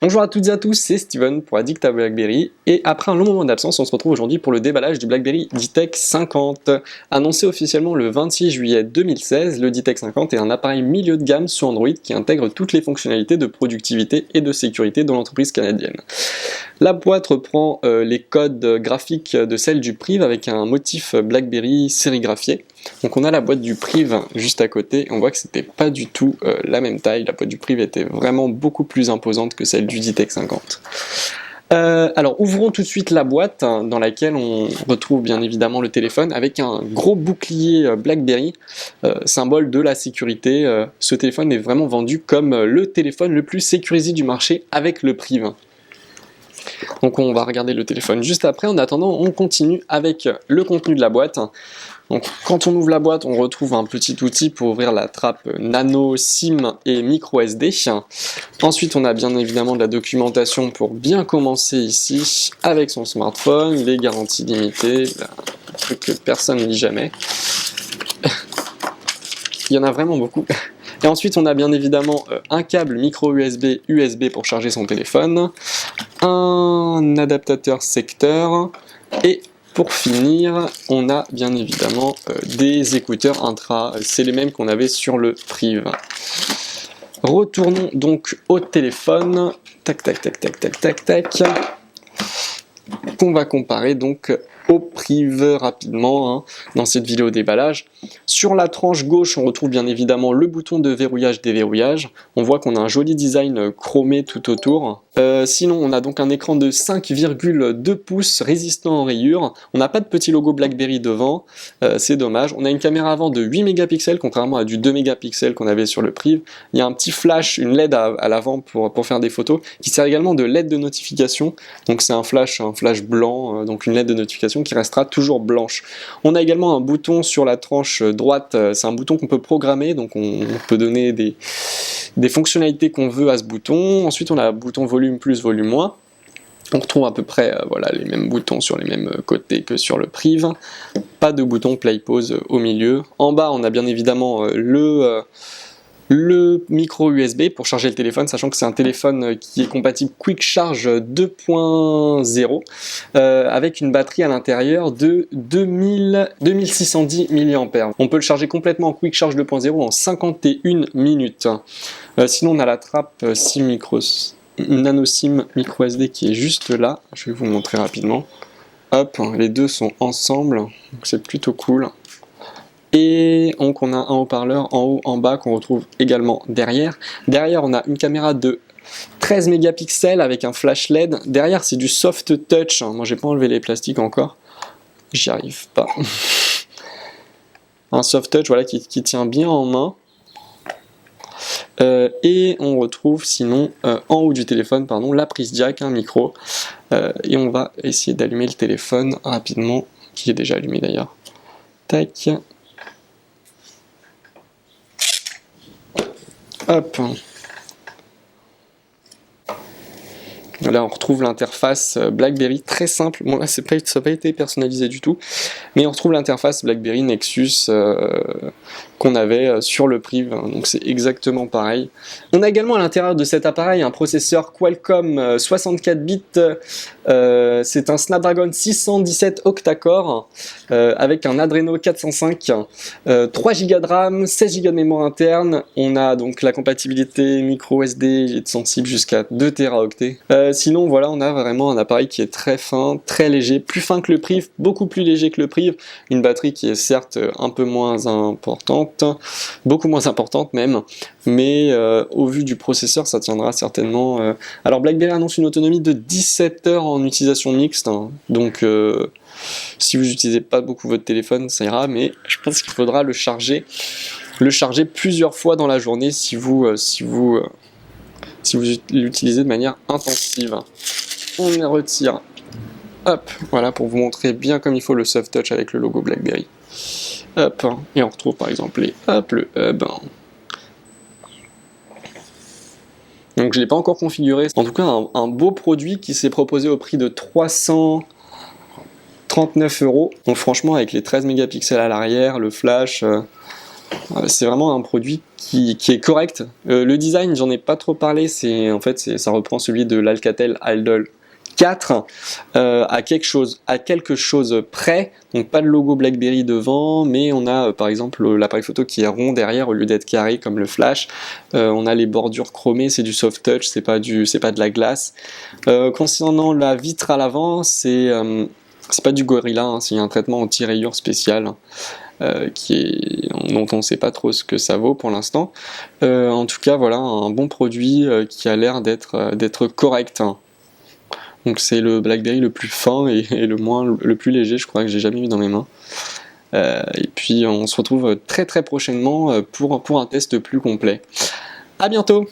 Bonjour à toutes et à tous, c'est Steven pour Addict à BlackBerry et après un long moment d'absence, on se retrouve aujourd'hui pour le déballage du BlackBerry D-Tech 50. Annoncé officiellement le 26 juillet 2016, le D-Tech 50 est un appareil milieu de gamme sur Android qui intègre toutes les fonctionnalités de productivité et de sécurité de l'entreprise canadienne. La boîte reprend les codes graphiques de celle du Priv avec un motif BlackBerry sérigraphié. Donc on a la boîte du Priv juste à côté, on voit que c'était pas du tout la même taille, la boîte du Priv était vraiment beaucoup plus imposante que celle du D-Tech 50. Alors ouvrons tout de suite la boîte dans laquelle on retrouve bien évidemment le téléphone avec un gros bouclier BlackBerry, symbole de la sécurité. Ce téléphone est vraiment vendu comme le téléphone le plus sécurisé du marché avec le Priv. Donc on va regarder le téléphone juste après. En attendant, on continue avec le contenu de la boîte. Donc quand on ouvre la boîte, on retrouve un petit outil pour ouvrir la trappe nano, SIM et micro SD. Ensuite, on a bien évidemment de la documentation pour bien commencer ici avec son smartphone, les garanties limitées, un truc que personne ne lit jamais. Il y en a vraiment beaucoup. Et ensuite, on a bien évidemment un câble micro USB pour charger son téléphone, un adaptateur secteur, et pour finir, on a bien évidemment des écouteurs intra, c'est les mêmes qu'on avait sur le Priv. Retournons donc au téléphone, tac, qu'on va comparer donc au Priv rapidement dans cette vidéo déballage. Sur la tranche gauche, on retrouve bien évidemment le bouton de verrouillage-déverrouillage. On voit qu'on a un joli design chromé tout autour. Sinon, on a donc un écran de 5,2 pouces résistant aux rayures. On n'a pas de petit logo BlackBerry devant, c'est dommage. On a une caméra avant de 8 mégapixels, contrairement à du 2 mégapixels qu'on avait sur le Priv. Il y a un petit flash, une LED à l'avant pour faire des photos, qui sert également de LED de notification. Donc c'est un flash blanc, donc une LED de notification qui restera toujours blanche. On a également un bouton sur la tranche droite, c'est un bouton qu'on peut programmer, donc on peut donner des fonctionnalités qu'on veut à ce bouton. Ensuite on a un bouton volume plus, volume moins. On retrouve à peu près voilà, les mêmes boutons sur les mêmes côtés que sur le Priv. Pas de bouton play pause au milieu. En bas on a bien évidemment le micro USB pour charger le téléphone, sachant que c'est un téléphone qui est compatible Quick Charge 2.0 avec une batterie à l'intérieur de 2610 mAh. On peut le charger complètement en Quick Charge 2.0 en 51 minutes. Sinon on a la trappe nano SIM micro SD qui est juste là, je vais vous montrer rapidement. Hop, les deux sont ensemble, donc c'est plutôt cool. Et donc on a un haut-parleur en haut, en bas qu'on retrouve également derrière. Derrière on a une caméra de 13 mégapixels avec un flash LED. Derrière c'est du soft touch, moi j'ai pas enlevé les plastiques encore, j'y arrive pas. Un soft touch voilà, qui tient bien en main. Et on retrouve sinon en haut du téléphone la prise jack, un micro. Et on va essayer d'allumer le téléphone rapidement, qui est déjà allumé d'ailleurs. Tac. Hop. Là on retrouve l'interface BlackBerry très simple. Bon là ça n'a pas été personnalisé du tout, mais on retrouve l'interface BlackBerry Nexus qu'on avait sur le Priv, donc c'est exactement pareil. On a également à l'intérieur de cet appareil un processeur Qualcomm 64 bits, c'est un Snapdragon 617 octa-core avec un Adreno 405, 3 Go de RAM, 16 Go de mémoire interne. On a donc la compatibilité micro SD, il est sensible jusqu'à 2 Teraoctets. Sinon voilà, on a vraiment un appareil qui est très fin, très léger, plus fin que le Priv, beaucoup plus léger que le Priv, une batterie qui est certes un peu moins importante, beaucoup moins importante même, mais au vu du processeur ça tiendra certainement. Alors BlackBerry annonce une autonomie de 17 heures en utilisation mixte, donc si vous n'utilisez pas beaucoup votre téléphone ça ira, mais je pense qu'il faudra le charger plusieurs fois dans la journée si vous l'utilisez de manière intensive. On les retire, hop, voilà, pour vous montrer bien comme il faut le soft touch avec le logo BlackBerry. Hop, et on retrouve par exemple le hub. Donc je ne l'ai pas encore configuré. En tout cas, un beau produit qui s'est proposé au prix de 300 39 €. Donc franchement, avec les 13 mégapixels à l'arrière, le flash, c'est vraiment un produit qui est correct. Le design, j'en ai pas trop parlé, ça reprend celui de l'Alcatel Idol 4 à quelque chose près, donc pas de logo BlackBerry devant, mais on a par exemple l'appareil photo qui est rond derrière au lieu d'être carré comme le flash. On a les bordures chromées, c'est du soft touch, c'est pas de la glace. Concernant la vitre à l'avant, c'est pas du Gorilla, hein, c'est un traitement anti-rayures spécial. Dont on ne sait pas trop ce que ça vaut pour l'instant. En tout cas, voilà, un bon produit qui a l'air d'être correct. Hein. Donc c'est le BlackBerry le plus fin et le plus léger, je crois, que j'ai jamais eu dans mes mains. Et puis on se retrouve très très prochainement pour un test plus complet. À bientôt!